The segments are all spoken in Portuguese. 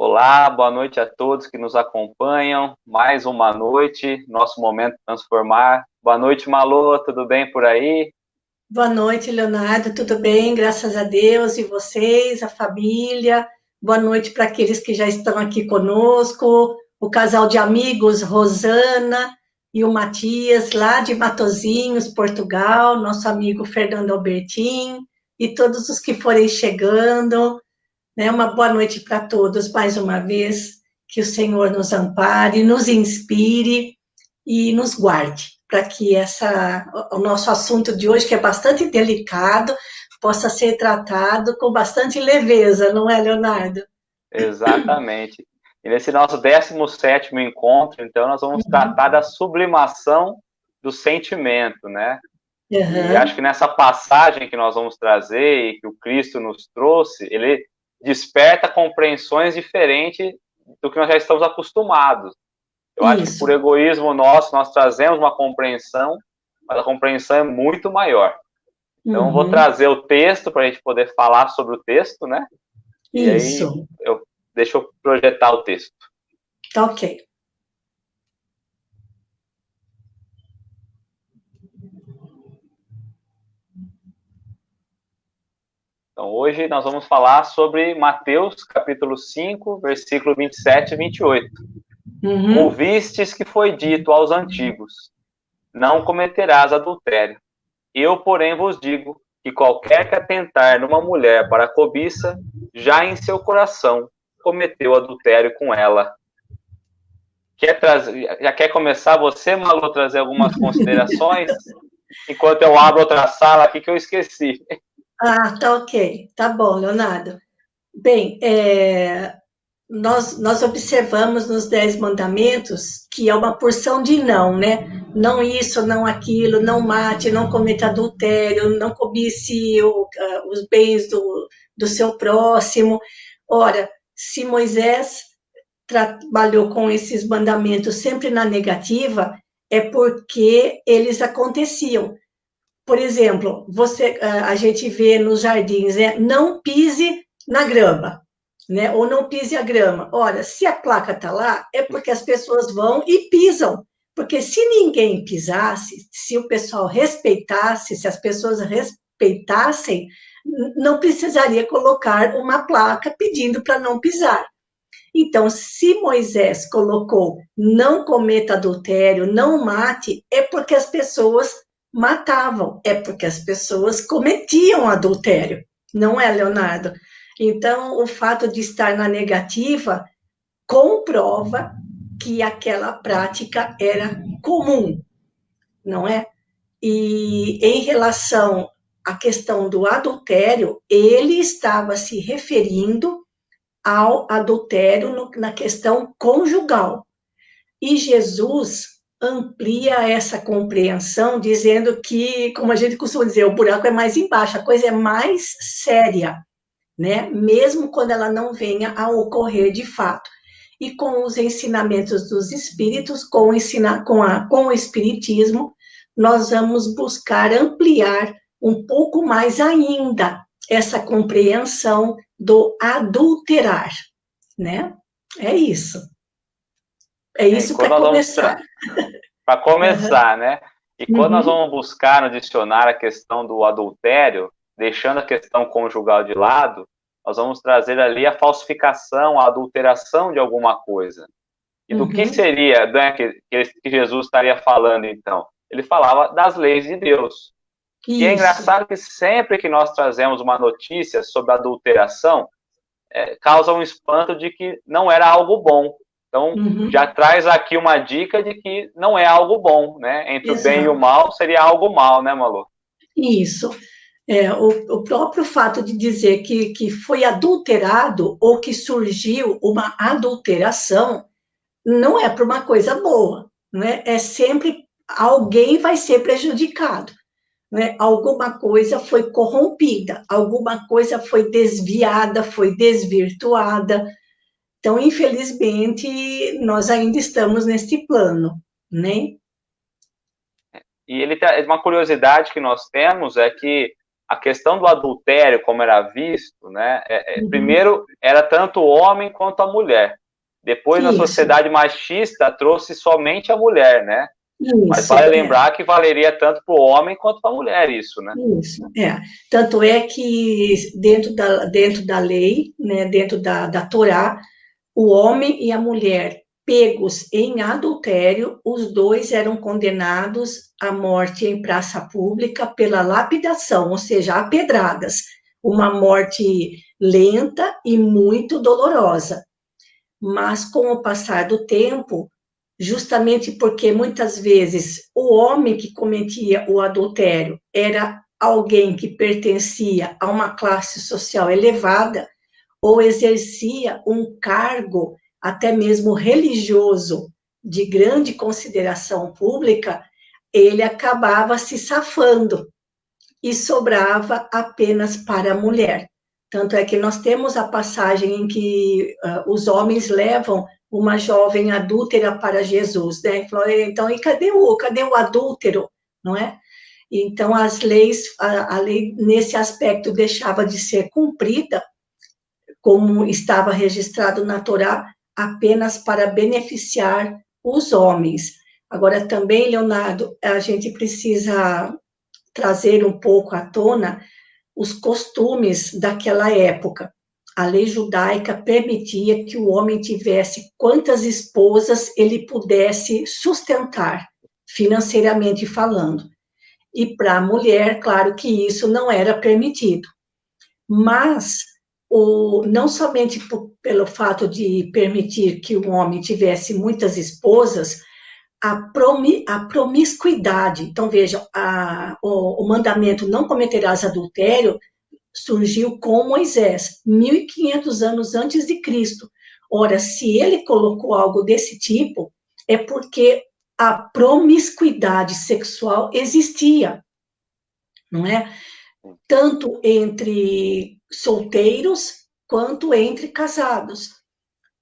Olá, boa noite a todos que nos acompanham. Mais uma noite, nosso momento de transformar. Boa noite, Malô, tudo bem por aí? Boa noite, Leonardo. Tudo bem? Graças a Deus. E vocês, a família? Boa noite para aqueles que já estão aqui conosco. O casal de amigos, Rosana e o Matias, lá de Matosinhos, Portugal. Nosso amigo Fernando Albertin. E todos os que forem chegando. Né? Uma boa noite para todos, mais uma vez. Que o Senhor nos ampare, nos inspire e nos guarde, para que o nosso assunto de hoje, que é bastante delicado, possa ser tratado com bastante leveza, não é, Leonardo? Exatamente. E nesse nosso 17º encontro, então, nós vamos tratar da sublimação do sentimento, né? E acho Uhum. que nessa passagem que nós vamos trazer e que o Cristo nos trouxe, ele desperta compreensões diferentes do que nós já estamos acostumados. Eu acho que por Isso. egoísmo nosso, nós trazemos uma compreensão, mas a compreensão é muito maior. Então, eu vou Uhum. trazer o texto para a gente poder falar sobre o texto, né? E aí, Isso. deixa eu projetar o texto. Tá ok. Então, hoje nós vamos falar sobre Mateus, capítulo 5, versículo 27 e 28. Uhum. Ouvistes que foi dito aos antigos, não cometerás adultério. Eu, porém, vos digo que qualquer que atentar numa mulher para a cobiça, já em seu coração cometeu adultério com ela. Já quer começar você, Malu, trazer algumas considerações? Enquanto eu abro outra sala aqui que eu esqueci. Ah, tá ok. Tá bom, Leonardo. Bem, nós observamos nos Dez Mandamentos que é uma porção de não, né? Não isso, não aquilo, não mate, não cometa adultério, não cobice os bens do seu próximo. Ora, se Moisés trabalhou com esses mandamentos sempre na negativa, é porque eles aconteciam. Por exemplo, a gente vê nos jardins, né? Não pise na grama, né? Ou não pise a grama. Ora, se a placa está lá, é porque as pessoas vão e pisam. Porque se ninguém pisasse, se o pessoal respeitasse, se as pessoas respeitassem, não precisaria colocar uma placa pedindo para não pisar. Então, se Moisés colocou não cometa adultério, não mate, é porque as pessoas matavam, é porque as pessoas cometiam adultério, não é, Leonardo? Então, o fato de estar na negativa comprova que aquela prática era comum, não é? E em relação à questão do adultério, ele estava se referindo ao adultério na questão conjugal. E Jesus amplia essa compreensão, dizendo que, como a gente costuma dizer, o buraco é mais embaixo, a coisa é mais séria, né? Mesmo quando ela não venha a ocorrer de fato. E com os ensinamentos dos espíritos, com o espiritismo, nós vamos buscar ampliar um pouco mais ainda essa compreensão do adulterar, né? É isso. É E isso quando para nós vamos começar. para Uhum. começar, né? E quando nós Uhum. vamos buscar no dicionário a questão do adultério, deixando a questão conjugal de lado, nós vamos trazer ali a falsificação, a adulteração de alguma coisa. E do que Uhum. seria, né, que Jesus estaria falando, então? Ele falava das leis de Deus. E é Isso. engraçado que sempre que nós trazemos uma notícia sobre adulteração, causa um espanto de que não era algo bom. Então, já Uhum. traz aqui uma dica de que não é algo bom, né? Entre o bem e o Exato. mal, seria algo mal, né, Malu? Isso. O próprio fato de dizer que foi adulterado ou que surgiu uma adulteração não é para uma coisa boa, né? É sempre alguém vai ser prejudicado, né? Alguma coisa foi corrompida, alguma coisa foi desviada, foi desvirtuada. Então, infelizmente, nós ainda estamos neste plano, né? E ele uma curiosidade que nós temos é que a questão do adultério, como era visto, né? Uhum. Primeiro, era tanto o homem quanto a mulher. Depois, na sociedade machista, trouxe somente a mulher, né? Mas vale lembrar que valeria tanto para o homem quanto para a mulher isso, né? Isso, Tanto é que dentro da lei, né, dentro da Torá, o homem e a mulher pegos em adultério, os dois eram condenados à morte em praça pública pela lapidação, ou seja, a pedradas. Uma morte lenta e muito dolorosa. Mas com o passar do tempo, justamente porque muitas vezes o homem que cometia o adultério era alguém que pertencia a uma classe social elevada ou exercia um cargo até mesmo religioso de grande consideração pública, ele acabava se safando e sobrava apenas para a mulher. Tanto é que nós temos a passagem em que os homens levam uma jovem adúltera para Jesus, né? Então, e cadê o adúltero, não é? Então, as leis, a lei nesse aspecto deixava de ser cumprida, como estava registrado na Torá, apenas para beneficiar os homens. Agora, também, Leonardo, a gente precisa trazer um pouco à tona os costumes daquela época. A lei judaica permitia que o homem tivesse quantas esposas ele pudesse sustentar, financeiramente falando. E para a mulher, claro que isso não era permitido. Mas, não somente pelo fato de permitir que o homem tivesse muitas esposas, a promiscuidade. Então, vejam, o mandamento não cometerás adultério surgiu com Moisés, 1.500 anos antes de Cristo. Ora, se ele colocou algo desse tipo, é porque a promiscuidade sexual existia, não é? Tanto entre solteiros quanto entre casados.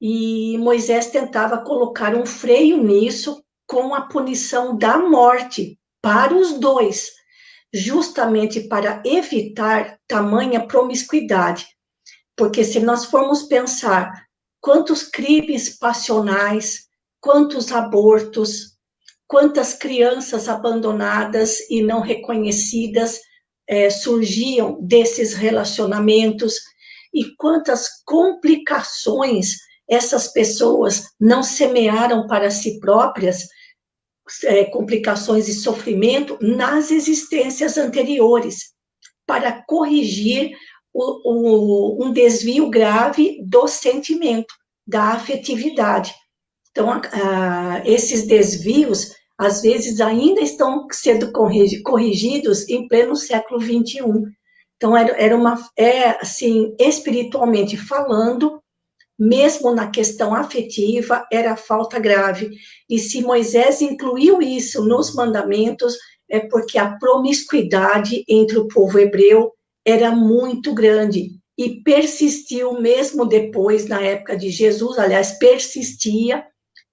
E Moisés tentava colocar um freio nisso com a punição da morte para os dois, justamente para evitar tamanha promiscuidade. Porque se nós formos pensar quantos crimes passionais, quantos abortos, quantas crianças abandonadas e não reconhecidas surgiam desses relacionamentos e quantas complicações essas pessoas não semearam para si próprias, complicações e sofrimento nas existências anteriores, para corrigir um desvio grave do sentimento, da afetividade. Então, esses desvios, às vezes, ainda estão sendo corrigidos em pleno século XXI. Então, assim, espiritualmente falando, mesmo na questão afetiva, era falta grave. E se Moisés incluiu isso nos mandamentos, é porque a promiscuidade entre o povo hebreu era muito grande e persistiu mesmo depois, na época de Jesus, aliás, persistia,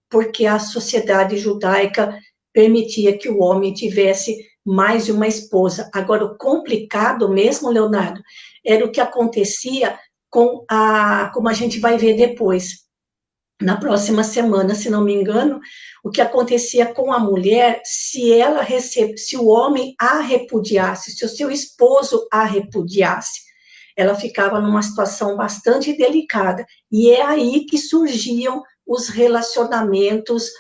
porque a sociedade judaica permitia que o homem tivesse mais de uma esposa. Agora, o complicado mesmo, Leonardo, era o que acontecia como a gente vai ver depois, na próxima semana, se não me engano, o que acontecia com a mulher se o homem a repudiasse, se o seu esposo a repudiasse, ela ficava numa situação bastante delicada, e é aí que surgiam os relacionamentos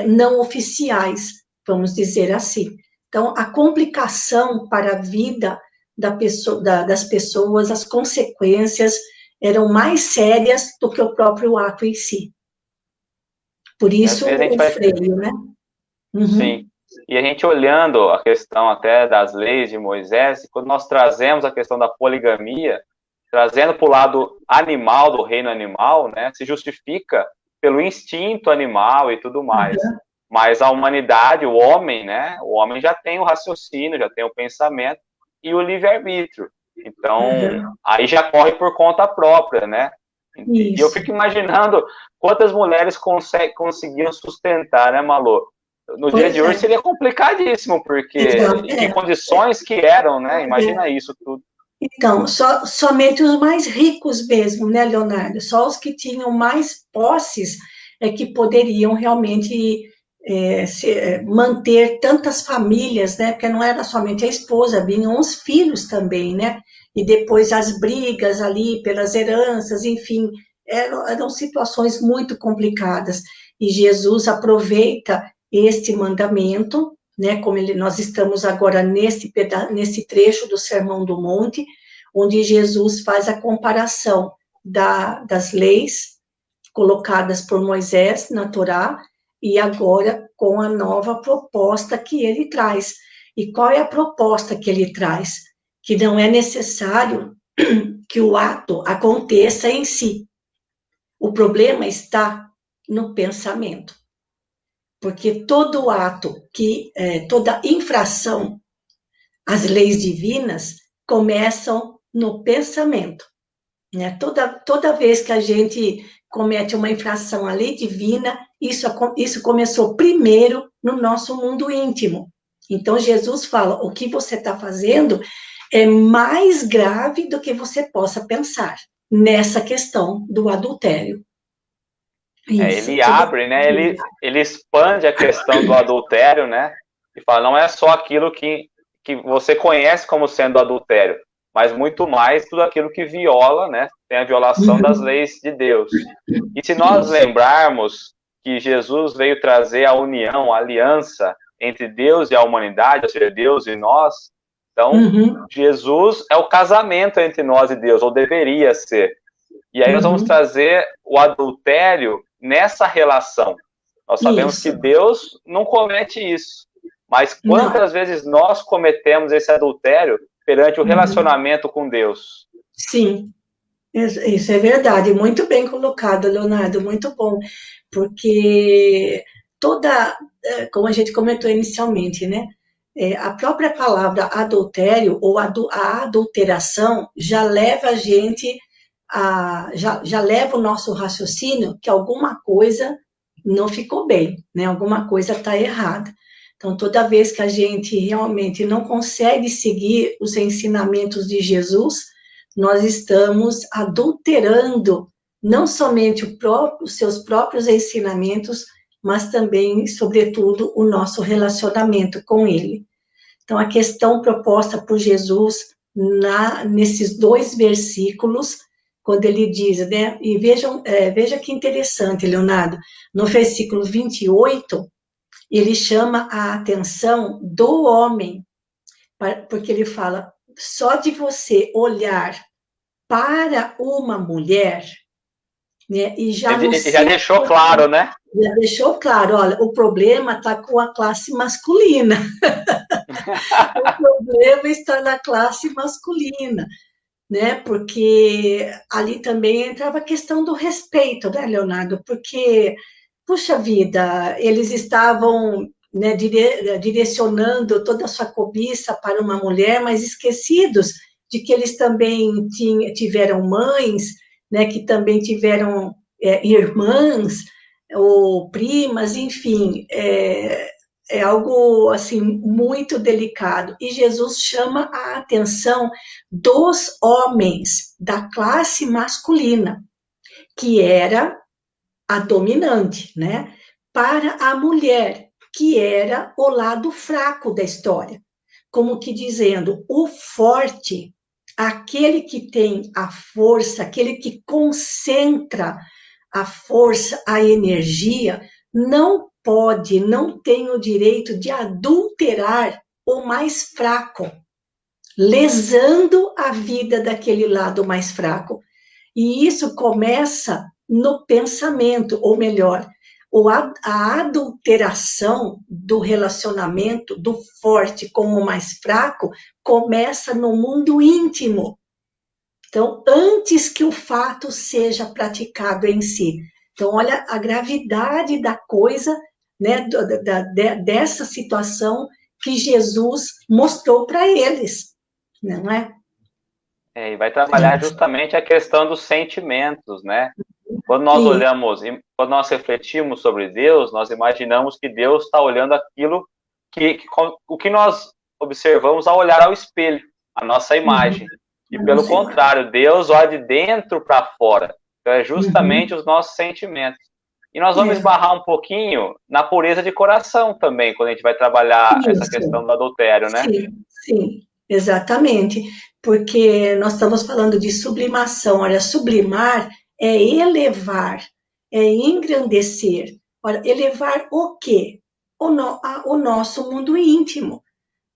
não oficiais, vamos dizer assim. Então, a complicação para a vida das pessoas, as consequências eram mais sérias do que o próprio ato em si. Por isso, o freio, né? Uhum. Sim. E a gente olhando a questão até das leis de Moisés, quando nós trazemos a questão da poligamia, trazendo para o lado animal, do reino animal, né, se justifica pelo instinto animal e tudo mais. Uhum. Mas a humanidade, o homem, né, o homem já tem o raciocínio, já tem o pensamento e o livre-arbítrio. Então, aí já corre por conta própria, né? Isso. E eu fico imaginando quantas mulheres conseguiam sustentar, né, Malô? no dia de hoje seria complicadíssimo, porque Então, em que condições que eram, né? Imagina isso tudo. Então, somente os mais ricos mesmo, né, Leonardo? Só os que tinham mais posses é que poderiam realmente manter tantas famílias, né? Porque não era somente a esposa, vinham os filhos também, né? E depois as brigas ali pelas heranças, enfim, eram situações muito complicadas. E Jesus aproveita este mandamento, né, como nós estamos agora nesse trecho do Sermão do Monte, onde Jesus faz a comparação das leis colocadas por Moisés na Torá e agora com a nova proposta que ele traz. E qual é a proposta que ele traz? Que não é necessário que o ato aconteça em si. O problema está no pensamento. Porque todo ato, toda infração às leis divinas começam no pensamento. Né? Toda vez que a gente comete uma infração à lei divina, isso começou primeiro no nosso mundo íntimo. Então, Jesus fala, o que você está fazendo é mais grave do que você possa pensar nessa questão do adultério. Isso. Ele abre, né? Ele expande a questão do adultério, né? E fala, não é só aquilo que você conhece como sendo adultério, mas muito mais tudo aquilo que viola, né? Tem a violação das leis de Deus. E se nós lembrarmos que Jesus veio trazer a união, a aliança entre Deus e a humanidade, ou seja, Deus e nós, então Jesus é o casamento entre nós e Deus, ou deveria ser. E aí nós vamos trazer o adultério nessa relação. Nós sabemos que Deus não comete isso. Mas quantas vezes nós cometemos esse adultério perante o relacionamento com Deus? Sim, isso é verdade. Muito bem colocado, Leonardo, muito bom. Porque como a gente comentou inicialmente, né? A própria palavra adultério ou a adulteração já leva a gente já leva o nosso raciocínio que alguma coisa não ficou bem, né? Alguma coisa está errada. Então, toda vez que a gente realmente não consegue seguir os ensinamentos de Jesus, nós estamos adulterando não somente os seus próprios ensinamentos, mas também, sobretudo, o nosso relacionamento com Ele. Então, a questão proposta por Jesus nesses 2 versículos, quando ele diz, né, e veja que interessante, Leonardo, no versículo 28, ele chama a atenção do homem, porque ele fala, só de você olhar para uma mulher, né, e já ele já deixou claro, né? Já deixou claro, olha, o problema está com a classe masculina. O problema está na classe masculina, né? Porque ali também entrava a questão do respeito, né, Leonardo? Porque, puxa vida, eles estavam, né, direcionando toda a sua cobiça para uma mulher, mas esquecidos de que eles também tiveram mães, né, que também tiveram irmãs ou primas, enfim, é algo assim muito delicado. E Jesus chama a atenção dos homens da classe masculina, que era a dominante, né? Para a mulher, que era o lado fraco da história. Como que dizendo, o forte, aquele que tem a força, aquele que concentra a força, a energia, não pode, não tem o direito de adulterar o mais fraco, lesando a vida daquele lado mais fraco. E isso começa no pensamento, ou melhor, a adulteração do relacionamento do forte com o mais fraco começa no mundo íntimo. Então, antes que o fato seja praticado em si. Então, olha a gravidade da coisa, né, dessa situação que Jesus mostrou para eles, não é? E vai trabalhar justamente a questão dos sentimentos, né? Quando nós Sim. olhamos, quando nós refletimos sobre Deus, nós imaginamos que Deus está olhando aquilo o que nós observamos ao olhar ao espelho, a nossa Uhum. imagem. E A pelo nossa imagem. contrário, Deus olha de dentro para fora. Então é justamente Uhum. os nossos sentimentos. E nós vamos É, esbarrar um pouquinho na pureza de coração também, quando a gente vai trabalhar essa questão isso. do adultério, né? Sim, sim, exatamente. Porque nós estamos falando de sublimação. Olha, sublimar é elevar, é engrandecer. Olha, elevar o quê? O nosso mundo íntimo,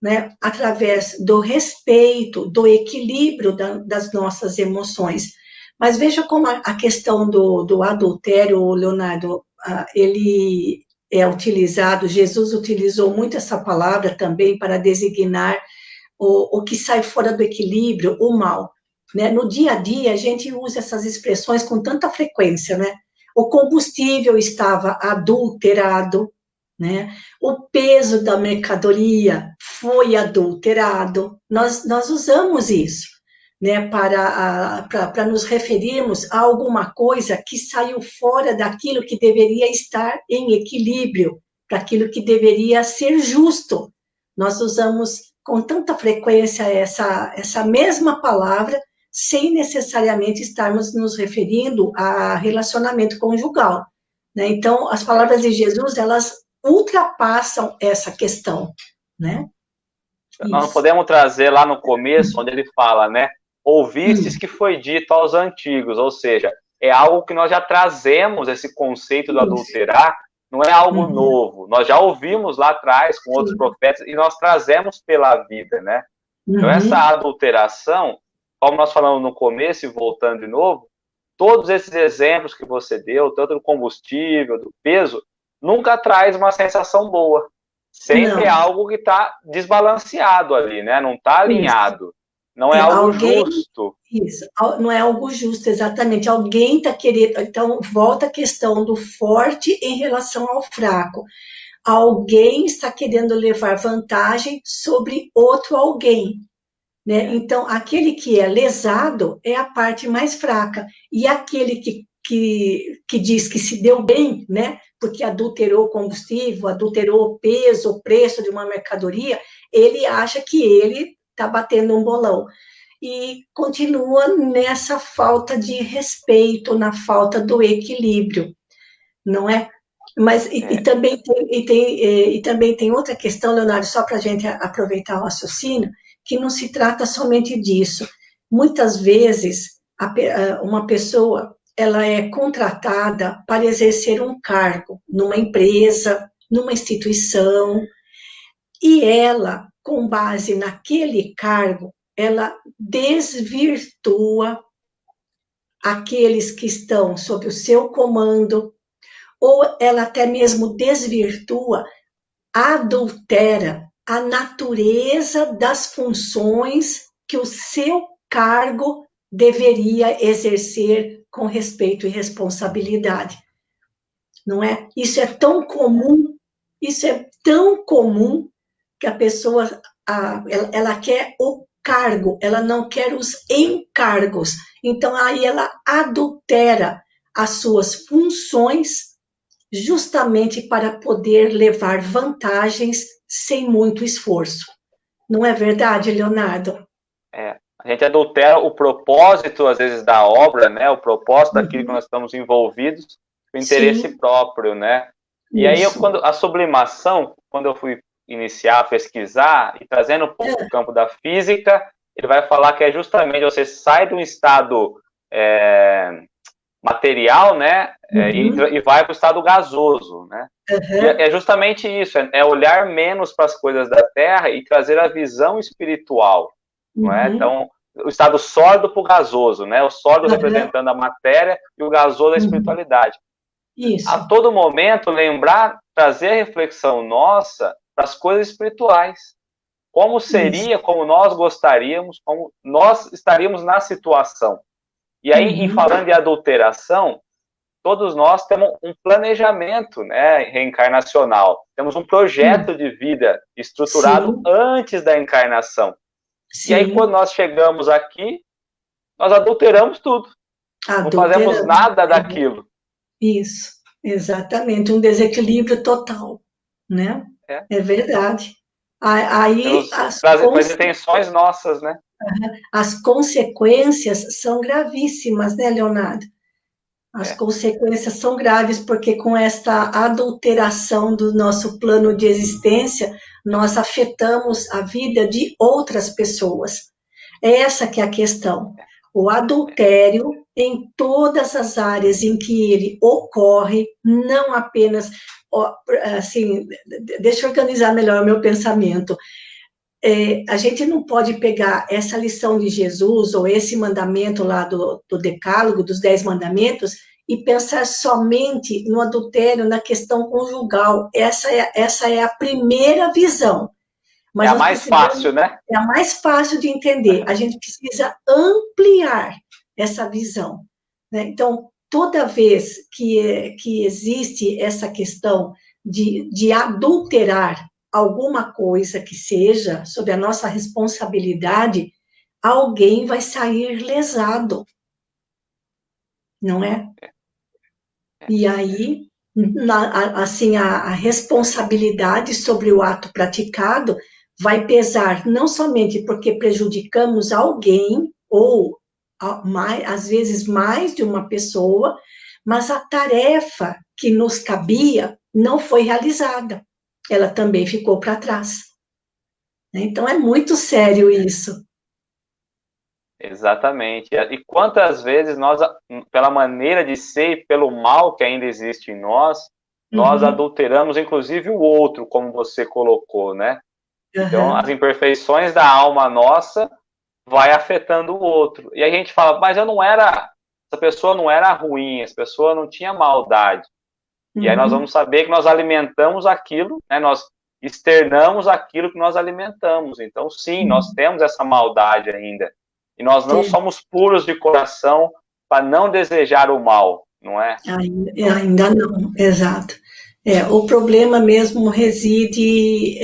né? Através do respeito, do equilíbrio das nossas emoções. Mas veja como a questão do adultério, Leonardo, ele é utilizado, Jesus utilizou muito essa palavra também para designar o que sai fora do equilíbrio, o mal. Né? No dia a dia, a gente usa essas expressões com tanta frequência, né? O combustível estava adulterado, né? O peso da mercadoria foi adulterado. Nós usamos isso, né? Para nos referirmos a alguma coisa que saiu fora daquilo que deveria estar em equilíbrio, para aquilo que deveria ser justo. Nós usamos com tanta frequência essa mesma palavra, sem necessariamente estarmos nos referindo a relacionamento conjugal. Né? Então, as palavras de Jesus, elas ultrapassam essa questão, né? Nós não Isso. podemos trazer lá no começo, onde ele fala, né? Ouvistes Hum, que foi dito aos antigos, ou seja, é algo que nós já trazemos, esse conceito do isso. adulterar, não é algo Uhum, novo. Nós já ouvimos lá atrás com outros sim. profetas e nós trazemos pela vida, né? Então, essa Uhum, adulteração, como nós falamos no começo e voltando de novo, todos esses exemplos que você deu, tanto do combustível, do peso, nunca traz uma sensação boa. Sempre é não, algo que está desbalanceado ali, né? Não está isso. alinhado. Não é É, algo alguém, justo. isso, não é algo justo, exatamente. Alguém está querendo. Então, volta a questão do forte em relação ao fraco. Alguém está querendo levar vantagem sobre outro alguém. Né? É, Então, aquele que é lesado é a parte mais fraca. E aquele que diz que se deu bem, né? Porque adulterou o combustível, adulterou o peso, o preço de uma mercadoria, ele acha que ele está batendo um bolão. E continua nessa falta de respeito, na falta do equilíbrio, não é? Mas é, e também tem outra questão, Leonardo, só para a gente aproveitar o raciocínio, que não se trata somente disso. Muitas vezes, uma pessoa ela é contratada para exercer um cargo numa empresa, numa instituição, e ela, com base naquele cargo, ela desvirtua aqueles que estão sob o seu comando, ou ela até mesmo desvirtua, adultera a natureza das funções que o seu cargo deveria exercer com respeito e responsabilidade. Não é? Isso é tão comum que a pessoa ela quer o cargo, ela não quer os encargos. Então aí ela adultera as suas funções justamente para poder levar vantagens sem muito esforço. Não é verdade, Leonardo? é. A gente adultera o propósito, às vezes, da obra, né? O propósito daquilo que Uhum. nós estamos envolvidos, o interesse Sim, próprio, né? E aí, isso. a sublimação, quando eu fui iniciar a pesquisar e trazendo um pouco para o campo da física, ele vai falar que é justamente você sai de um estado material, né, Uhum. e vai para o estado gasoso, né? E Uhum. é justamente isso, é olhar menos para as coisas da Terra e trazer a visão espiritual, não é? Uhum. Então, o estado sólido para o gasoso, né? O sólido Uhum. representando a matéria e o gasoso a Uhum. espiritualidade. A Isso. todo momento, lembrar, trazer a reflexão nossa para as coisas espirituais. Como Isso. seria, como nós gostaríamos, como nós estaríamos na situação. E aí, em Uhum. falando de adulteração, todos nós temos um planejamento, né, reencarnacional. Temos um Sim. projeto de vida estruturado Sim. antes da encarnação. E aí, quando Sim. nós chegamos aqui, nós adulteramos tudo. Não fazemos nada daquilo. Isso, exatamente, um desequilíbrio total, né? É verdade. Aí Mas intenções nossas, né? As consequências são gravíssimas, né, Leonardo? As consequências são graves, porque com esta adulteração do nosso plano de existência, nós afetamos a vida de outras pessoas. Essa que é a questão. O adultério, em todas as áreas em que ele ocorre, não apenas, assim, deixa eu organizar melhor o meu pensamento. A gente não pode pegar essa lição de Jesus, ou esse mandamento lá do Decálogo, dos 10 mandamentos, e pensar somente no adultério, na questão conjugal. Essa é a primeira visão. Mas é a mais fácil, né? É a mais fácil de entender. A gente precisa ampliar essa visão, né? Então, toda vez que existe essa questão de adulterar alguma coisa que seja sob a nossa responsabilidade, alguém vai sair lesado, não é? E aí, assim, a responsabilidade sobre o ato praticado vai pesar não somente porque prejudicamos alguém, ou às vezes mais de uma pessoa, mas a tarefa que nos cabia não foi realizada. Ela também ficou para trás. Então, é muito sério isso. Exatamente. E quantas vezes nós, pela maneira de ser e pelo mal que ainda existe em nós adulteramos, inclusive, o outro, como você colocou, né? Então, as imperfeições da alma nossa vai afetando o outro. E a gente fala, mas essa pessoa não era ruim, essa pessoa não tinha maldade. E aí nós vamos saber que nós alimentamos aquilo, né? Nós externamos aquilo que nós alimentamos. Então, sim, nós temos essa maldade ainda. E nós não somos puros de coração para não desejar o mal, não é? Ainda não, exato. O problema mesmo reside,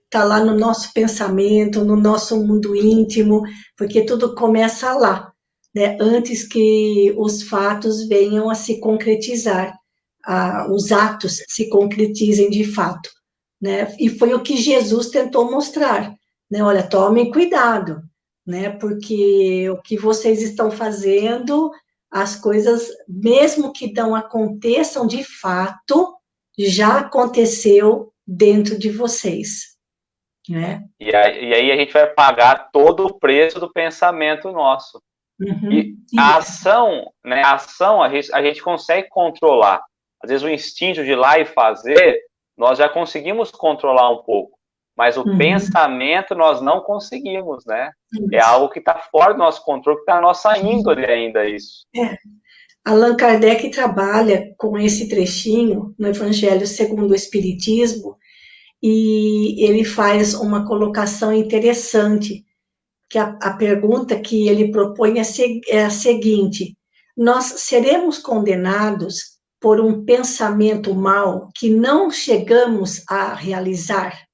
tá lá no nosso pensamento, no nosso mundo íntimo, porque tudo começa lá, né? Antes que os fatos venham a se concretizar, os atos se concretizem de fato, né? E foi o que Jesus tentou mostrar, né? Olha, tomem cuidado, né? Porque o que vocês estão fazendo, as coisas, mesmo que não aconteçam de fato, já aconteceu dentro de vocês, né? E aí a gente vai pagar todo o preço do pensamento nosso. E a ação, né? A gente consegue controlar. Às vezes o instinto de ir lá e fazer, nós já conseguimos controlar um pouco. Mas o pensamento nós não conseguimos, né? É algo que está fora do nosso controle, que está na nossa índole ainda, isso. Allan Kardec trabalha com esse trechinho no Evangelho segundo o Espiritismo, e ele faz uma colocação interessante, que a pergunta que ele propõe é a seguinte: nós seremos condenados por um pensamento mau que não chegamos a realizar?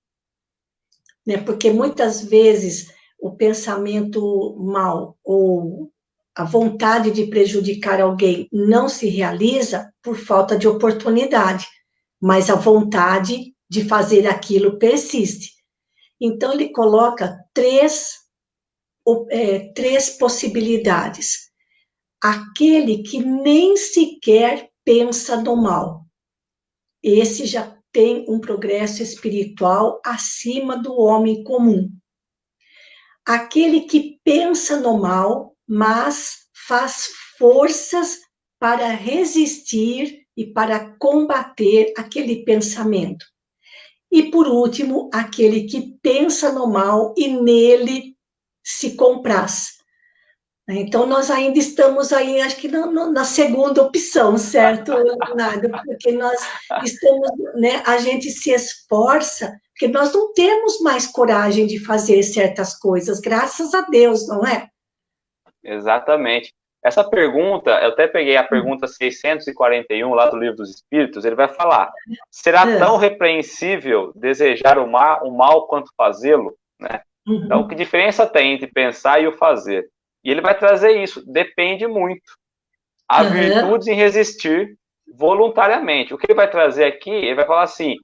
Né? Porque muitas vezes o pensamento mau ou a vontade de prejudicar alguém não se realiza por falta de oportunidade, mas a vontade de fazer aquilo persiste. Então, ele coloca três possibilidades. Aquele que nem sequer pensa no mal, esse já tem um progresso espiritual acima do homem comum. Aquele que pensa no mal, mas faz forças para resistir e para combater aquele pensamento. E, por último, aquele que pensa no mal e nele se compraz. Então, nós ainda estamos aí, acho que na segunda opção, certo, Leonardo? Porque nós estamos, né, a gente se esforça, porque nós não temos mais coragem de fazer certas coisas, graças a Deus, não é? Exatamente. Essa pergunta, eu até peguei a pergunta 641 lá do Livro dos Espíritos, ele vai falar, será tão repreensível desejar o mal quanto fazê-lo? Né? Então, que diferença tem entre pensar e o fazer? E ele vai trazer isso, depende muito. há virtudes em resistir voluntariamente. O que ele vai trazer aqui, ele vai falar assim,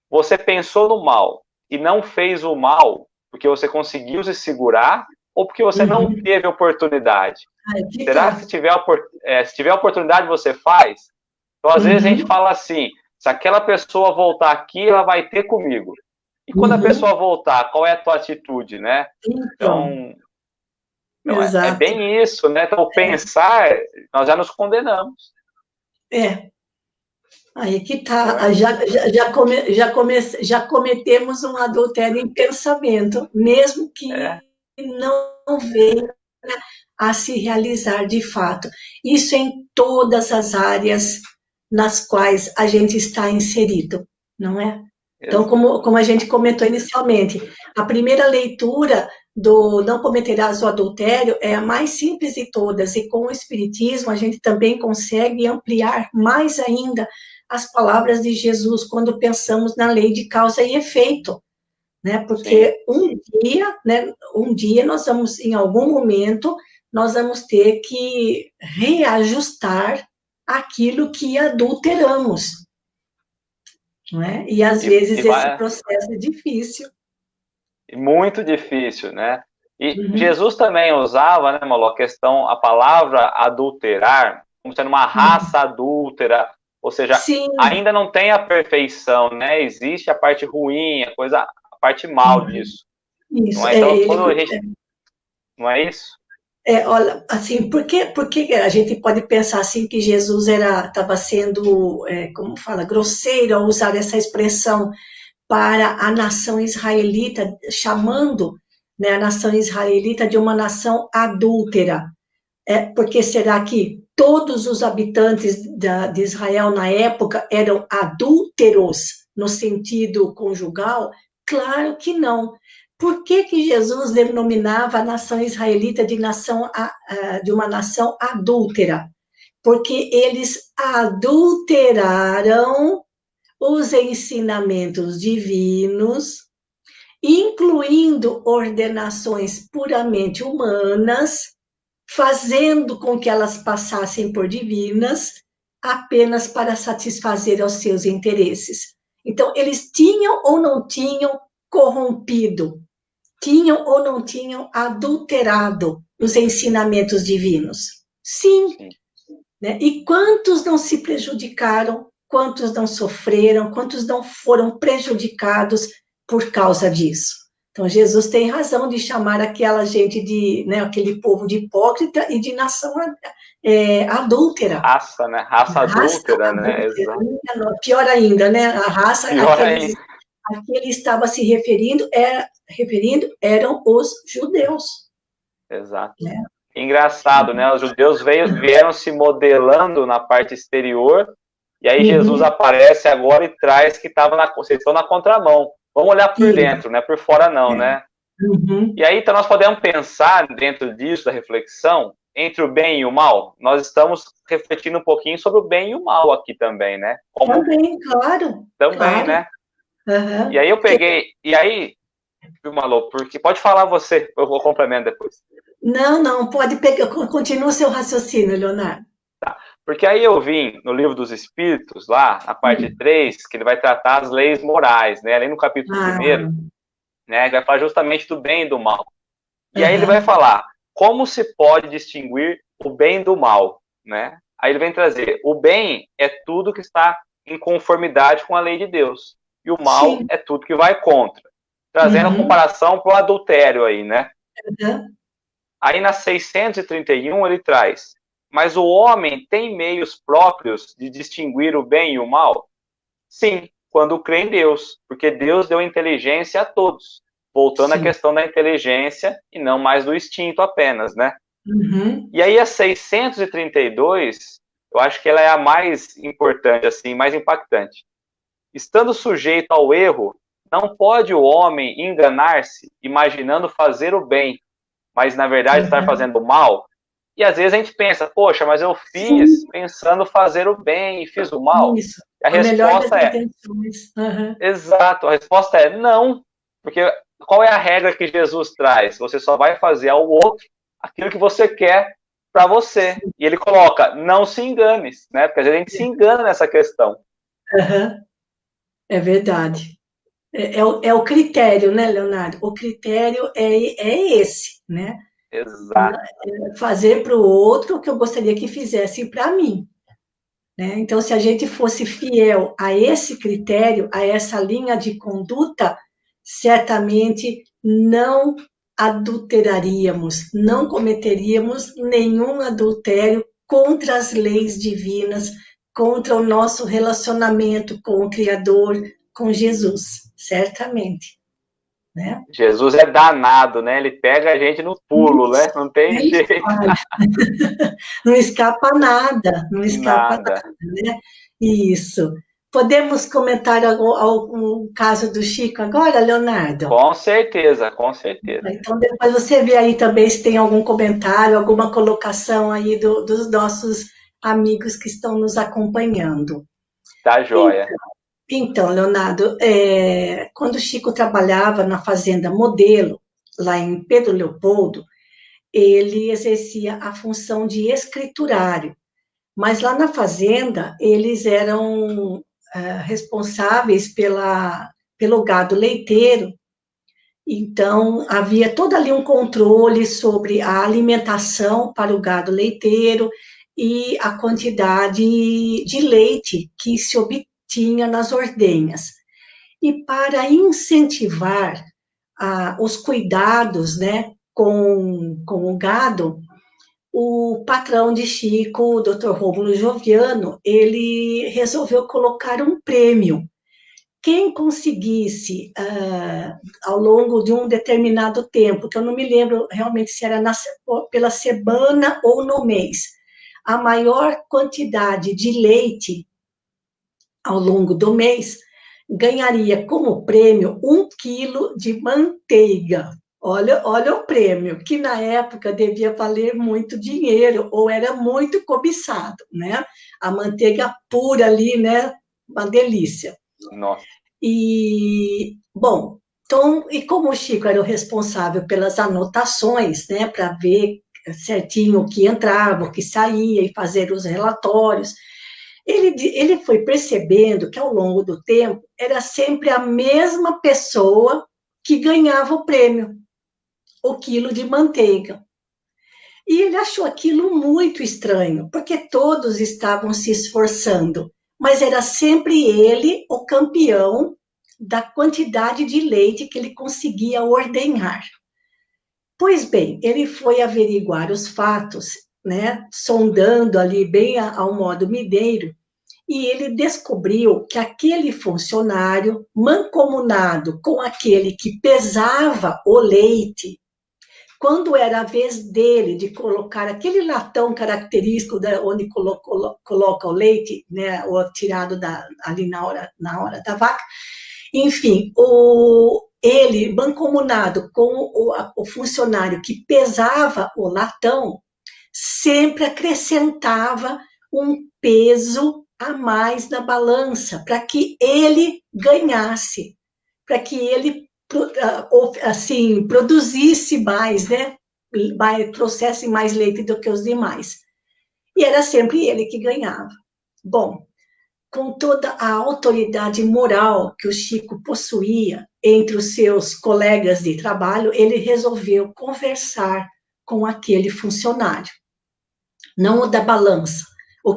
você pensou no mal e não fez o mal porque você conseguiu se segurar ou porque você não teve oportunidade? Será que se tiver oportunidade você faz? Então, às vezes a gente fala assim, se aquela pessoa voltar aqui, ela vai ter comigo. E quando a pessoa voltar, qual é a tua atitude, né? Então, não, é bem isso, né? Então, pensar, nós já nos condenamos. Aí que tá, já cometemos um adultério em pensamento, mesmo que não venha a se realizar de fato. Isso em todas as áreas nas quais a gente está inserido, não é? Então, como a gente comentou inicialmente, a primeira leitura do Não Cometerás o Adultério é a mais simples de todas, e com o Espiritismo a gente também consegue ampliar mais ainda as palavras de Jesus quando pensamos na lei de causa e efeito, né? Porque um dia nós vamos, em algum momento, nós vamos ter que reajustar aquilo que adulteramos, não é? E às vezes esse processo é difícil. Muito difícil, né? E Jesus também usava, né, Malô, a palavra adulterar, como sendo uma raça adúltera, ou seja, ainda não tem a perfeição, né? Existe a parte ruim, a parte mal disso. Isso. Não é? Então, quando a gente... Não é isso? Olha, assim, por que a gente pode pensar assim que Jesus estava sendo, como fala, grosseiro ao usar essa expressão para a nação israelita, chamando, né, a nação israelita de uma nação adúltera? Porque será que todos os habitantes de Israel na época eram adúlteros no sentido conjugal? Claro que não. Por que Jesus denominava a nação israelita de uma nação adúltera? Porque eles adulteraram os ensinamentos divinos, incluindo ordenações puramente humanas, fazendo com que elas passassem por divinas apenas para satisfazer aos seus interesses. Então, eles tinham ou não tinham corrompido, tinham ou não tinham adulterado os ensinamentos divinos? Sim. Né? E quantos não se prejudicaram, quantos não sofreram, quantos não foram prejudicados por causa disso? Então, Jesus tem razão de chamar aquela gente aquele povo de hipócrita e de nação adúltera. Raça, né? Raça adúltera, né? Exato. Pior ainda, né? A raça a que ele estava se referindo eram os judeus. Exato. Né? Engraçado, né? Os judeus vieram se modelando na parte exterior, e aí Jesus aparece agora e traz que vocês estão na contramão. Vamos olhar por dentro, né? Por fora não, né? E aí, então, nós podemos pensar, dentro disso, da reflexão, entre o bem e o mal. Nós estamos refletindo um pouquinho sobre o bem e o mal aqui também, né? Também, claro. Também, claro. Né? E aí eu peguei... E aí, viu, Malô, porque... Pode falar você, eu vou complemento depois. Não, pode pegar. Continua o seu raciocínio, Leonardo. Tá. Porque aí eu vim no Livro dos Espíritos, lá, na parte 3, que ele vai tratar as leis morais, né? Ali no capítulo 1º, né? Ele vai falar justamente do bem e do mal. E aí ele vai falar como se pode distinguir o bem do mal, né? Aí ele vem trazer, o bem é tudo que está em conformidade com a lei de Deus. E o mal é tudo que vai contra. Trazendo a comparação para o adultério aí, né? Aí na 631 ele traz, mas o homem tem meios próprios de distinguir o bem e o mal? Sim, quando crê em Deus, porque Deus deu inteligência a todos. Voltando à questão da inteligência e não mais do instinto apenas, né? E aí a 632, eu acho que ela é a mais importante, assim, mais impactante. Estando sujeito ao erro, não pode o homem enganar-se imaginando fazer o bem, mas na verdade estar fazendo o mal. E às vezes a gente pensa, poxa, mas eu fiz pensando fazer o bem e fiz o mal. Isso. A resposta é... Exato, a resposta é não. Porque qual é a regra que Jesus traz? Você só vai fazer ao outro aquilo que você quer. para você. E ele coloca, não se engane, né? Porque às vezes a gente se engana nessa questão. Uhum. É verdade. É o critério, né, Leonardo? O critério é esse, né? Exato. Fazer para o outro o que eu gostaria que fizesse para mim. Né? Então, se a gente fosse fiel a esse critério, a essa linha de conduta, certamente não adulteraríamos, não cometeríamos nenhum adultério contra as leis divinas, contra o nosso relacionamento com o Criador, com Jesus, certamente. Né? Jesus é danado, né? Ele pega a gente no pulo, né? Não tem jeito. Não escapa nada, não escapa Nada. nada, né? Isso. Podemos comentar algum caso do Chico agora, Leonardo? Com certeza, com certeza. Então, depois você vê aí também se tem algum comentário, alguma colocação aí dos nossos amigos que estão nos acompanhando. Tá joia. Então, Leonardo, quando o Chico trabalhava na Fazenda Modelo, lá em Pedro Leopoldo, ele exercia a função de escriturário. Mas lá na fazenda, eles eram responsáveis pelo gado leiteiro, então havia todo ali um controle sobre a alimentação para o gado leiteiro e a quantidade de leite que se obtinha nas ordenhas. E para incentivar os cuidados, né, com o gado, o patrão de Chico, o Dr. Rômulo Joviano, ele resolveu colocar um prêmio. Quem conseguisse, ao longo de um determinado tempo, que eu não me lembro realmente se era pela semana ou no mês, a maior quantidade de leite ao longo do mês, ganharia como prêmio 1 quilo de manteiga. Olha o prêmio, que na época devia valer muito dinheiro, ou era muito cobiçado, né? A manteiga pura ali, né? Uma delícia. Nossa. E, bom, então, e como o Chico era o responsável pelas anotações, né? Para ver certinho o que entrava, o que saía, e fazer os relatórios, ele foi percebendo que ao longo do tempo era sempre a mesma pessoa que ganhava o prêmio, o quilo de manteiga. E ele achou aquilo muito estranho, porque todos estavam se esforçando, mas era sempre ele o campeão da quantidade de leite que ele conseguia ordenhar. Pois bem, ele foi averiguar os fatos, né, sondando ali bem ao modo mineiro, e ele descobriu que aquele funcionário, mancomunado com aquele que pesava o leite, quando era a vez dele de colocar aquele latão característico onde coloca o leite, né, ou tirado ali na hora da vaca, enfim, ele, mancomunado com o funcionário que pesava o latão, sempre acrescentava um peso a mais na balança, para que ele ganhasse, para que ele assim produzisse mais, né? Trouxesse mais leite do que os demais. E era sempre ele que ganhava. Bom, com toda a autoridade moral que o Chico possuía entre os seus colegas de trabalho, ele resolveu conversar com aquele funcionário, não o da balança, o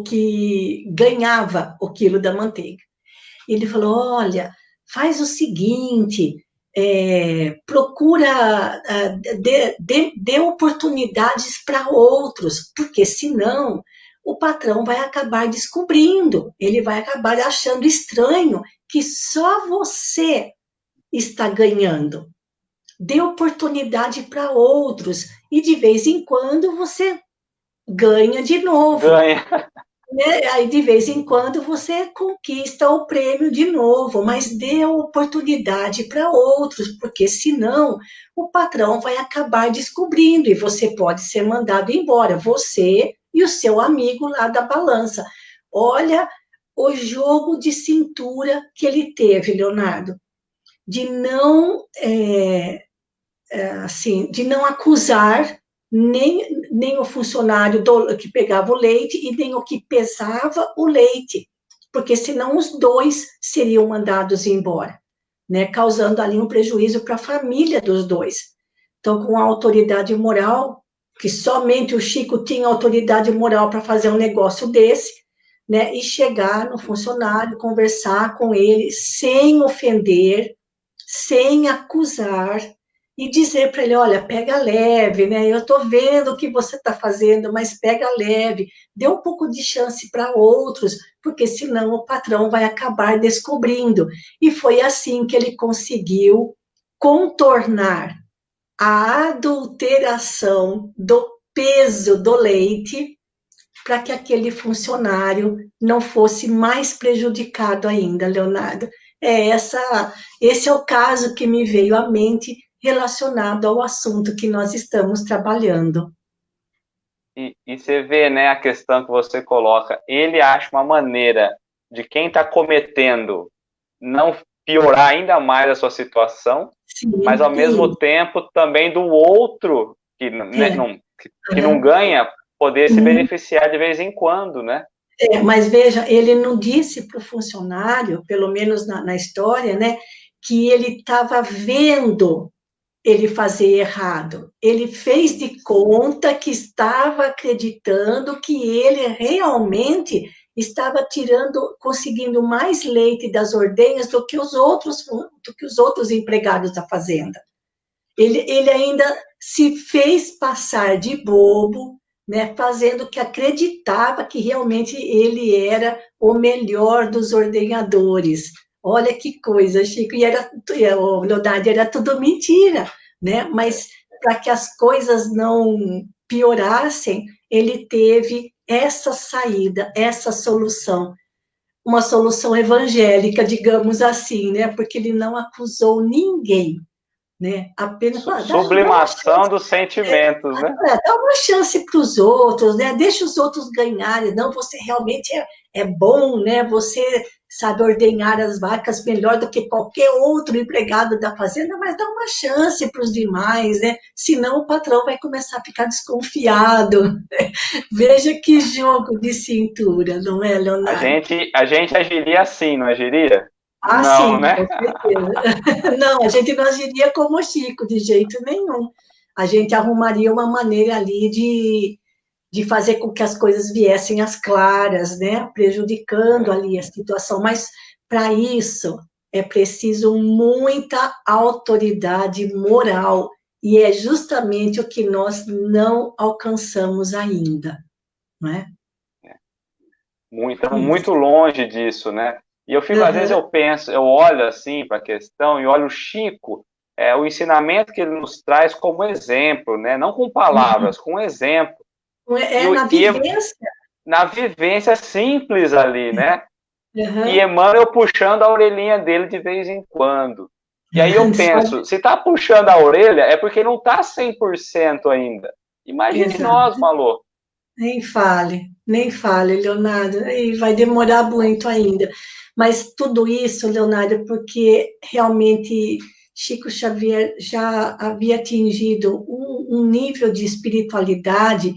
que ganhava o quilo da manteiga. Ele falou: olha, faz o seguinte, procura, dê oportunidades para outros, porque senão o patrão vai acabar descobrindo, ele vai acabar achando estranho que só você está ganhando. Dê oportunidade para outros e de vez em quando você ganha de novo. Ganha. Né? Aí, de vez em quando, você conquista o prêmio de novo, mas dê a oportunidade para outros, porque senão o patrão vai acabar descobrindo e você pode ser mandado embora, você e o seu amigo lá da balança. Olha o jogo de cintura que ele teve, Leonardo, de não, assim, de não acusar, nem o funcionário que pegava o leite e nem o que pesava o leite, porque senão os dois seriam mandados embora, né, causando ali um prejuízo para a família dos dois. Então, com a autoridade moral, que somente o Chico tinha autoridade moral para fazer um negócio desse, né, e chegar no funcionário, conversar com ele sem ofender, sem acusar, e dizer para ele, olha, pega leve, né? Eu estou vendo o que você está fazendo, mas pega leve, dê um pouco de chance para outros, porque senão o patrão vai acabar descobrindo. E foi assim que ele conseguiu contornar a adulteração do peso do leite para que aquele funcionário não fosse mais prejudicado ainda, Leonardo. Esse é o caso que me veio à mente relacionado ao assunto que nós estamos trabalhando. E você vê, né, a questão que você coloca, ele acha uma maneira de quem está cometendo não piorar ainda mais a sua situação, Sim, mas ao mesmo tempo também do outro que, né, que não ganha poder se beneficiar de vez em quando, né? Mas veja, ele não disse para o funcionário, pelo menos na história, né, que ele estava vendo ele fazer errado. Ele fez de conta que estava acreditando que ele realmente estava conseguindo mais leite das ordenhas do que os outros empregados da fazenda. Ele ainda se fez passar de bobo, né, fazendo que acreditava que realmente ele era o melhor dos ordenhadores. Olha que coisa, Chico, Leonardo, era tudo mentira, né? Mas para que as coisas não piorassem, ele teve essa saída, essa solução, uma solução evangélica, digamos assim, né? Porque ele não acusou ninguém, né? Apenas Sublimação dos sentimentos, né? dá uma chance para os outros, né? Deixa os outros ganharem. Não, você realmente é bom, né? Você sabe ordenhar as vacas melhor do que qualquer outro empregado da fazenda, mas dá uma chance para os demais, né? Senão o patrão vai começar a ficar desconfiado. Veja que jogo de cintura, não é, Leonardo? A gente agiria assim, não agiria? Ah, Não, sim, né? com certeza. Não, a gente não agiria como o Chico, de jeito nenhum. A gente arrumaria uma maneira ali de fazer com que as coisas viessem às claras, né? Prejudicando ali a situação. Mas, para isso, é preciso muita autoridade moral. E é justamente o que nós não alcançamos ainda, não é? Estamos muito longe disso, né? E eu fico, às vezes Uhum. eu penso, eu olho assim para a questão e olho o Chico, o ensinamento que ele nos traz como exemplo, né? Não com palavras, com exemplo. Na vivência. Na vivência simples ali, né? E Uhum. Emmanuel puxando a orelhinha dele de vez em quando. E aí eu penso, se tá puxando a orelha, é porque não tá 100% ainda. Imagine nós, Exato. Malô. Nem fale, Leonardo, e vai demorar muito ainda. Mas tudo isso, Leonardo, porque realmente Chico Xavier já havia atingido um nível de espiritualidade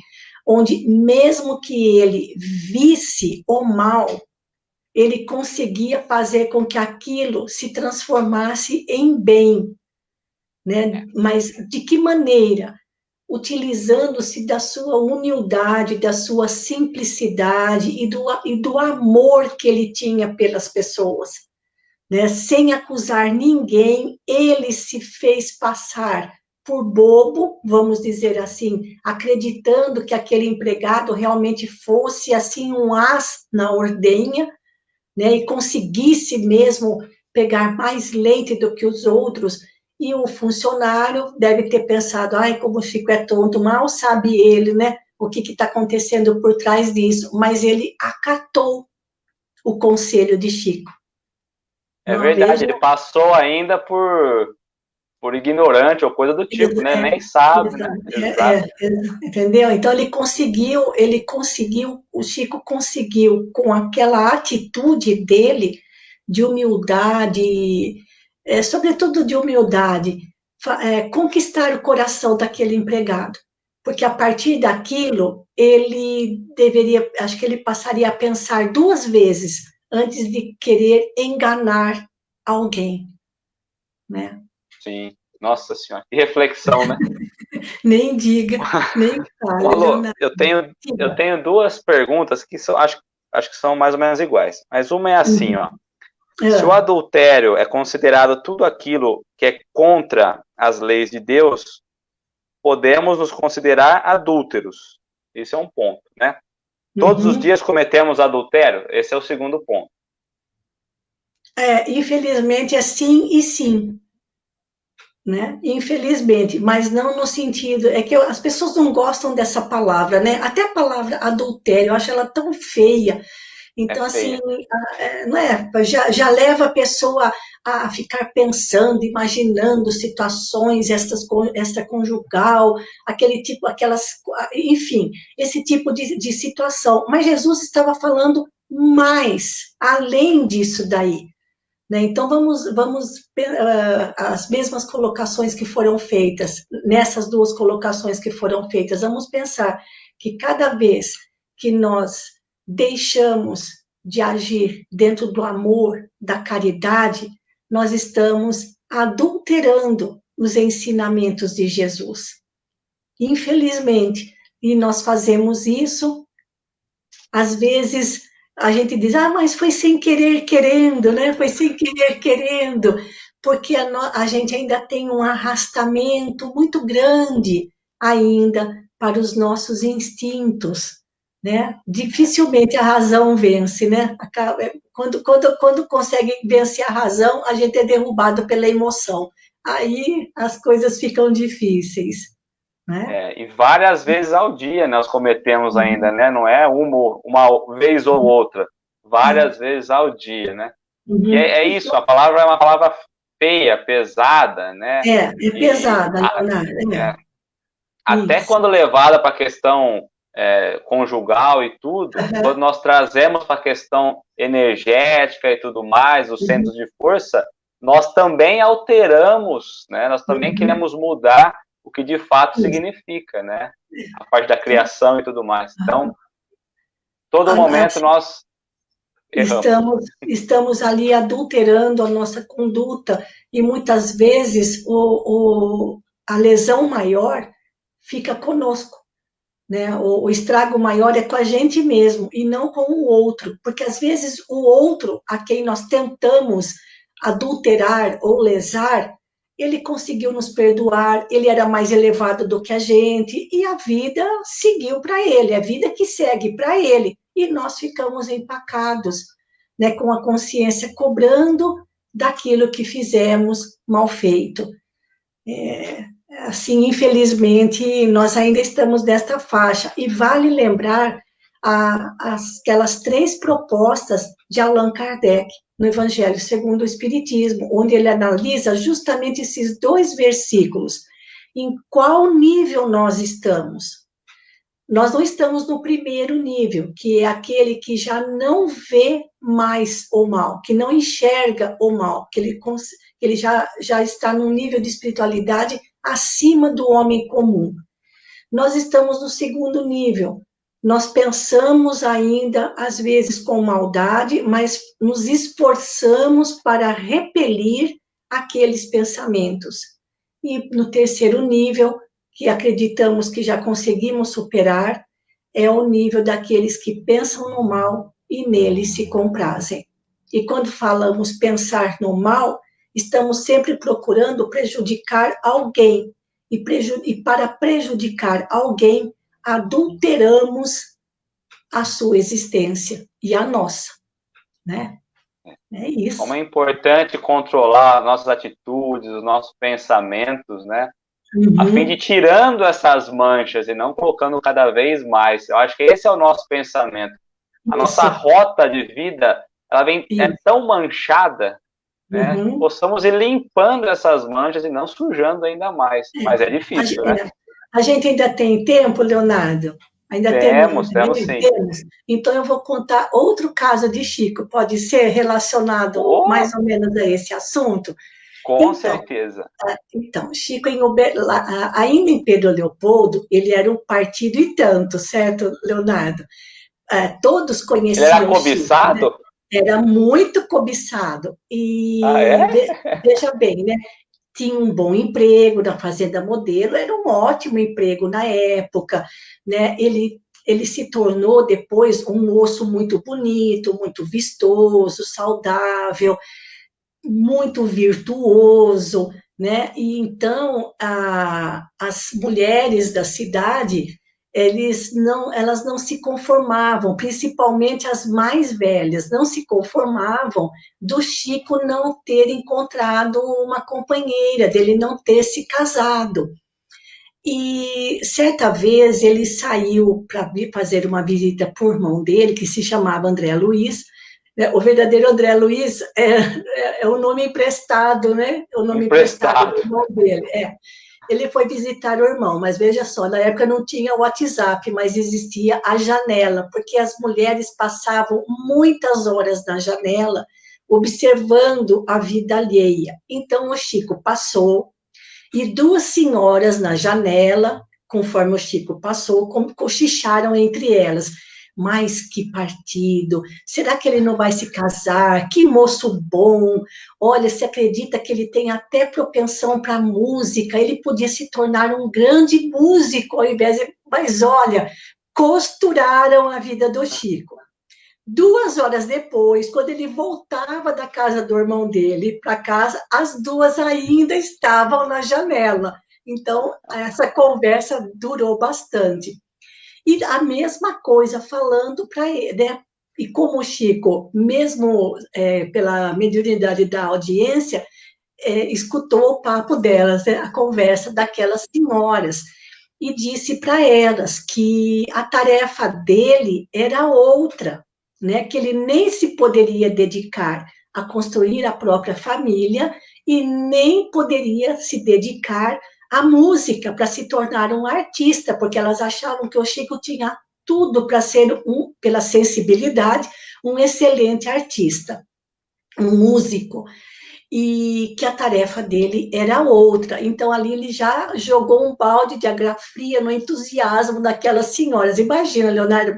onde, mesmo que ele visse o mal, ele conseguia fazer com que aquilo se transformasse em bem, né? Mas de que maneira? Utilizando-se da sua humildade, da sua simplicidade e do amor que ele tinha pelas pessoas, né? Sem acusar ninguém, ele se fez passar por bobo, vamos dizer assim, acreditando que aquele empregado realmente fosse assim um as na ordenha, né? E conseguisse mesmo pegar mais leite do que os outros. E o funcionário deve ter pensado, ai, como o Chico é tonto, mal sabe ele, né, o que está acontecendo por trás disso, mas ele acatou o conselho de Chico. É Não verdade, veja, ele passou ainda por ignorante ou coisa do tipo, né? Nem sabe, né? Exato. entendeu? Então ele conseguiu, o Chico conseguiu, com aquela atitude dele, de humildade, sobretudo de humildade, conquistar o coração daquele empregado. porque a partir daquilo, ele deveria, acho que ele passaria a pensar 2 vezes antes de querer enganar alguém, né? Sim. Nossa Senhora, que reflexão, né? Nem diga, nem fale, Alô, Leonardo. eu tenho duas perguntas que acho que são mais ou menos iguais. Mas uma é assim, ó. Se o Ah, adultério é considerado tudo aquilo que é contra as leis de Deus, podemos nos considerar adúlteros. Esse é um ponto, né? Todos os uhum. dias cometemos adultério? Esse é o segundo ponto. Infelizmente é sim e sim, né? Infelizmente, mas não no sentido, é que as pessoas não gostam dessa palavra, né? Até a palavra adultério, eu acho ela tão feia. É Então, assim, feia. não é? Já leva a pessoa a ficar pensando, imaginando situações extraconjugal, aquele tipo, enfim, esse tipo de situação. Mas Jesus estava falando mais, além disso daí. Né? Então, as mesmas colocações que foram feitas, nessas duas colocações que foram feitas, vamos pensar que cada vez que nós deixamos de agir dentro do amor, da caridade, nós estamos adulterando os ensinamentos de Jesus. Infelizmente, e nós fazemos isso, às vezes a gente diz, mas foi sem querer querendo, né? Foi sem querer querendo, porque a gente ainda tem um arrastamento muito grande ainda para os nossos instintos, né? Dificilmente a razão vence, né? Quando consegue vencer a razão, a gente é derrubado pela emoção. Aí as coisas ficam difíceis, né? E várias vezes ao dia nós cometemos ainda, né? Não é uma vez ou outra. Várias vezes ao dia, né? E Uhum. é isso, a palavra é uma palavra feia, pesada, né? É E pesada, Leonardo, é, até isso. quando levada para a questão conjugal e tudo, quando nós trazemos para a questão energética e tudo mais, os Uhum. centros de força, nós também alteramos, né? Nós também Uhum. queremos mudar o que de fato Isso. significa, né? A parte da Então, criação e tudo mais. Então, todo momento assim, nós erramos. estamos ali adulterando a nossa conduta e muitas vezes a lesão maior fica conosco, né? O estrago maior é com a gente mesmo e não com o outro, porque às vezes o outro a quem nós tentamos adulterar ou lesar, ele conseguiu nos perdoar, ele era mais elevado do que a gente e a vida seguiu para ele, a vida que segue para ele e nós ficamos empacados, né, com a consciência cobrando daquilo que fizemos mal feito. Assim, infelizmente, nós ainda estamos nesta faixa. E vale lembrar aquelas 3 propostas de Allan Kardec no Evangelho segundo o Espiritismo, onde ele analisa justamente esses 2 versículos. Em qual nível nós estamos? Nós não estamos no primeiro nível, que é aquele que já não vê mais o mal, que não enxerga o mal, que ele já está num nível de espiritualidade acima do homem comum. Nós estamos no segundo nível. Nós pensamos ainda, às vezes, com maldade, mas nos esforçamos para repelir aqueles pensamentos. E no terceiro nível, que acreditamos que já conseguimos superar, é o nível daqueles que pensam no mal e nele se comprazem. E quando falamos pensar no mal, estamos sempre procurando prejudicar alguém. E para prejudicar alguém, adulteramos a sua existência e a nossa, né? É Como isso. é importante controlar as nossas atitudes, os nossos pensamentos, né? A fim de Uhum. tirando essas manchas e não colocando cada vez mais. Eu acho que esse é o nosso pensamento. A nossa Isso, rota de vida, ela é isso. tão manchada, né? Que Uhum. possamos ir limpando essas manchas e não sujando ainda mais. Mas é A, difícil, ge- né? é, a gente ainda tem tempo, Leonardo? Ainda temos um Temos minuto? sim. Temos. Então, eu vou contar outro caso de Chico, pode ser relacionado Oh, mais ou menos a esse assunto. Com Então, certeza. Chico, ainda em Pedro Leopoldo, ele era um partido e tanto, certo, Leonardo? Todos Ele era conheciam Chico, né? cobiçado? Era muito cobiçado. Ah, E é? veja bem, né? Tinha um bom emprego na Fazenda Modelo, era um ótimo emprego na época, né? Ele se tornou depois um moço muito bonito, muito vistoso, saudável, muito virtuoso, né? E então as mulheres da cidade elas não se conformavam, principalmente as mais velhas, não se conformavam do Chico não ter encontrado uma companheira, dele não ter se casado. E certa vez ele saiu para fazer uma visita por mão dele, que se chamava André Luiz, né? O verdadeiro André Luiz é o nome emprestado, né? É o nome emprestado Emprestado. do irmão dele. Ele foi visitar o irmão, mas veja só, na época não tinha WhatsApp, mas existia a janela, porque as mulheres passavam muitas horas na janela observando a vida alheia. Então o Chico passou e duas senhoras na janela, conforme o Chico passou, cochicharam entre elas. Mas que partido! Será que ele não vai se casar? Que moço bom! Olha, se acredita que ele tem até propensão para música, ele podia se tornar um grande músico ao invés de... Mas olha, costuraram a vida do Chico. 2 horas depois, quando ele voltava da casa do irmão dele para casa, as duas ainda estavam na janela. Então, essa conversa durou bastante. E a mesma coisa falando para ele, né? E como o Chico, mesmo pela mediunidade da audiência, escutou o papo delas, né? A conversa daquelas senhoras, e disse para elas que a tarefa dele era outra, né? Que ele nem se poderia dedicar a construir a própria família e nem poderia se dedicar à música para se tornar um artista, porque elas achavam que o Chico tinha tudo para ser, pela sensibilidade, um excelente artista, um músico, e que a tarefa dele era outra. Então, ali ele já jogou um balde de água fria no entusiasmo daquelas senhoras. Imagina, Leonardo,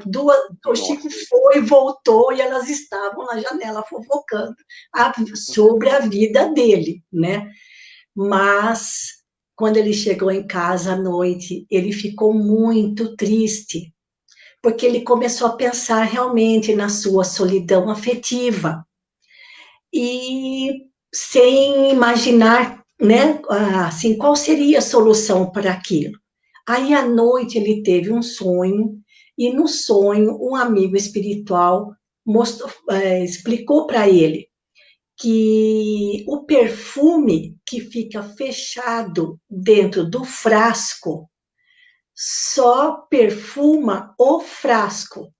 o Chico Nossa. foi, voltou, e elas estavam na janela fofocando sobre a vida dele, né? Mas, quando ele chegou em casa à noite, ele ficou muito triste, porque ele começou a pensar realmente na sua solidão afetiva, e sem imaginar, né, assim, qual seria a solução para aquilo. Aí, à noite, ele teve um sonho, e no sonho, um amigo espiritual explicou para ele que o perfume que fica fechado dentro do frasco só perfuma o frasco,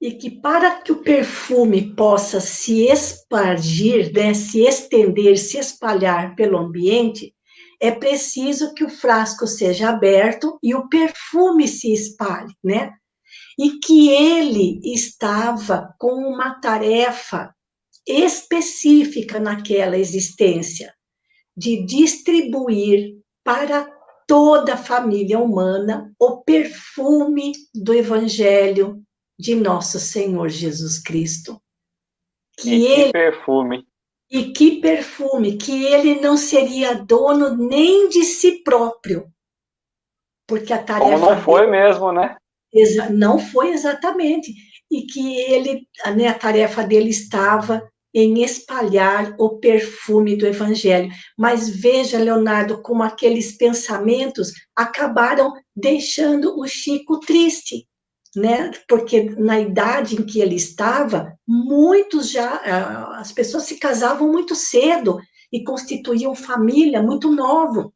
e que para que o perfume possa se espargir, né, se estender, se espalhar pelo ambiente, é preciso que o frasco seja aberto e o perfume se espalhe, né? E que ele estava com uma tarefa específica naquela existência, de distribuir para toda a família humana o perfume do Evangelho de nosso Senhor Jesus Cristo. E que perfume. E que perfume, que ele não seria dono nem de si próprio, porque a Como tarefa não foi dele mesmo, né? não foi exatamente, e que ele, né, a tarefa dele estava em espalhar o perfume do Evangelho. Mas veja, Leonardo, como aqueles pensamentos acabaram deixando o Chico triste, né? Porque na idade em que ele estava, as pessoas se casavam muito cedo e constituíam família muito novos,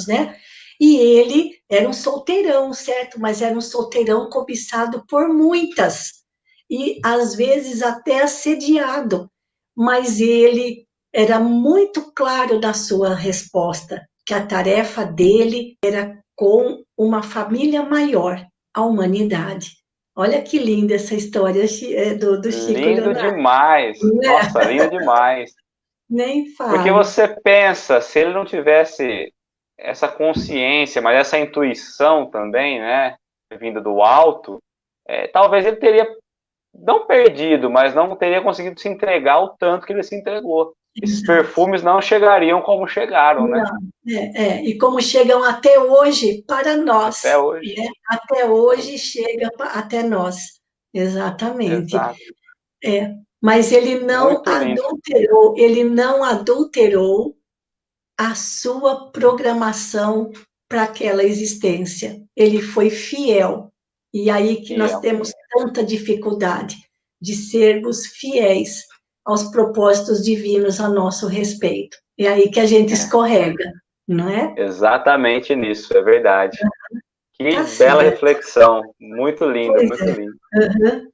né? E ele era um solteirão, certo? Mas era um solteirão cobiçado por muitas, e às vezes até assediado. Mas ele era muito claro na sua resposta, que a tarefa dele era com uma família maior, a humanidade. Olha que linda essa história do Chico Lindo Leonardo, demais. né? Nossa, lindo demais. Nem Porque fale. você pensa, se ele não tivesse essa consciência, mas essa intuição também, né, vinda do alto, talvez ele teria não perdido, mas não teria conseguido se entregar o tanto que ele se entregou. Esses Exato. perfumes não chegariam como chegaram, né? Não, e como chegam até hoje para Até nós, hoje. né? Até hoje chega até nós, exatamente. Exato. É, mas Muito lindo. ele não adulterou a sua programação para aquela existência. Ele foi fiel. E aí que nós Fiel. temos tanta dificuldade de sermos fiéis aos propósitos divinos a nosso respeito. É aí que a gente É, escorrega, não é? exatamente nisso, é verdade. Que Tá bela certo. reflexão. Muito lindo, Pois muito é. lindo. Uhum.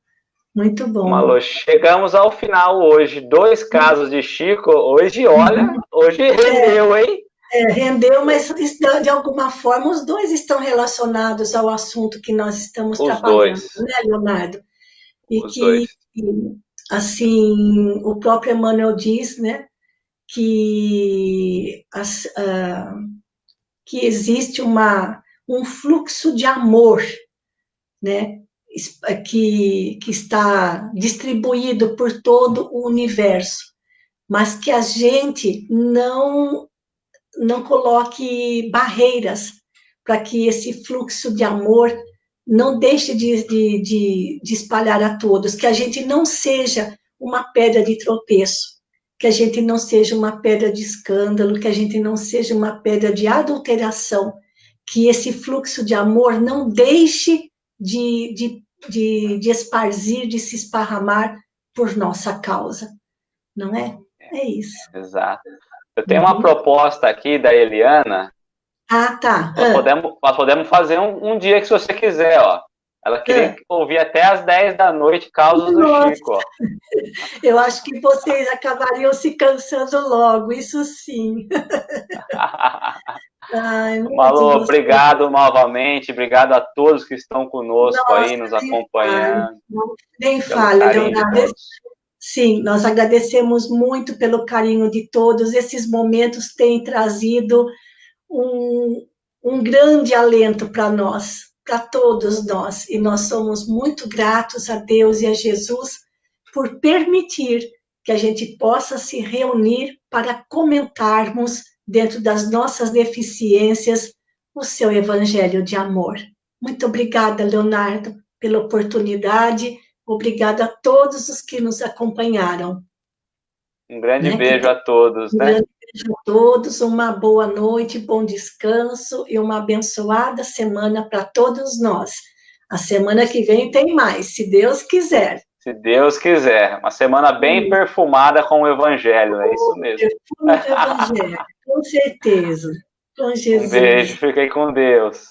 Muito bom. Malu, chegamos ao final hoje. 2 casos de Chico. Hoje, olha, hoje rendeu, hein? Rendeu, mas de alguma forma os dois estão relacionados ao assunto que nós estamos Os trabalhando, dois. né, Leonardo? E Os dois. que, assim, o próprio Emmanuel diz, né, que, que existe um fluxo de amor, né, que está distribuído por todo o universo, mas que a gente não coloque barreiras para que esse fluxo de amor não deixe de espalhar a todos, que a gente não seja uma pedra de tropeço, que a gente não seja uma pedra de escândalo, que a gente não seja uma pedra de adulteração, que esse fluxo de amor não deixe de esparzir, de se esparramar por nossa causa, não é? É isso. Exato. Eu tenho uma Uhum. proposta aqui da Eliana. Ah, tá. Nós podemos fazer um dia que, se você quiser, ó. Ela queria Ah. ouvir até às 10 da noite Causas do Nossa, Chico, ó. eu acho que vocês acabariam se cansando logo, isso sim. Ai, Malu, muito gostoso. obrigado novamente. Obrigado a todos que estão conosco Nossa, aí, nos nem fale, acompanhando, nem pelo fale, carinho de Leonardo. todos. Sim, nós agradecemos muito pelo carinho de todos. Esses momentos têm trazido um, um grande alento para nós, para todos nós. E nós somos muito gratos a Deus e a Jesus por permitir que a gente possa se reunir para comentarmos, dentro das nossas deficiências, o seu evangelho de amor. Muito obrigada, Leonardo, pela oportunidade. Obrigada a todos os que nos acompanharam. Um grande Né? Que beijo a todos, um né? grande beijo a todos, uma boa noite, bom descanso e uma abençoada semana para todos nós. A semana que vem tem mais, se Deus quiser. Se Deus quiser. Uma semana bem perfumada com o Evangelho, é isso O mesmo. perfume do Evangelho, com certeza, com Um beijo, Jesus. fiquem com Deus.